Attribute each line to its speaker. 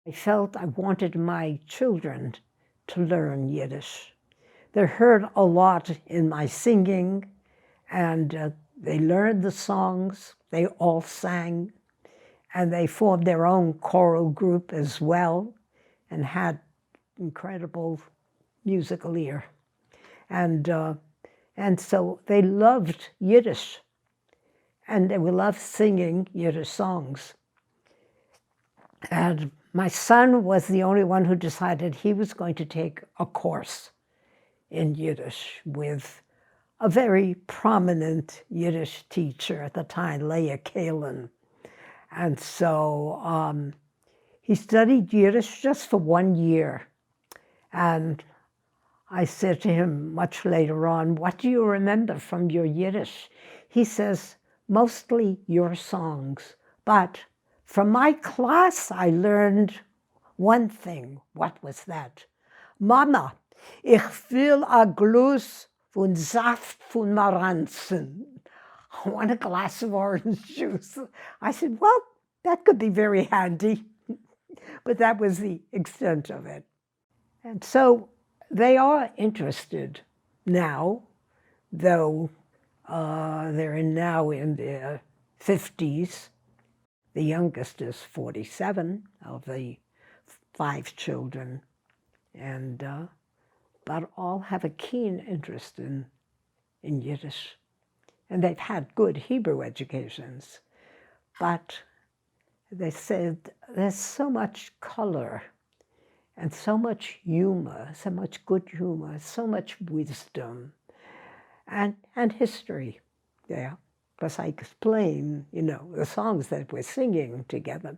Speaker 1: I felt I wanted my children to learn Yiddish. They heard a lot in my singing, and they learned the songs. They all sang, and they formed their own choral group as well, and had incredible musical ear. And so they loved Yiddish, and they loved singing Yiddish songs. And my son was the only one who decided he was going to take a course in Yiddish with a very prominent Yiddish teacher at the time, Leah Kalin. And so he studied Yiddish just for 1 year. And I said to him much later on, "What do you remember from your Yiddish?" He says, "Mostly your songs. But from my class, I learned one thing." What was that? "Mama, ich will a Glas von Saft von Maranzen." I want a glass of orange juice. I said, well, that could be very handy. But that was the extent of it. And so they are interested now, though they're now in their 50s. The youngest is 47 of the 5 children, and but all have a keen interest in Yiddish. And they've had good Hebrew educations, but they said there's so much color and so much humor, so much good humor, so much wisdom, and history there. Because I explain, the songs that we're singing together.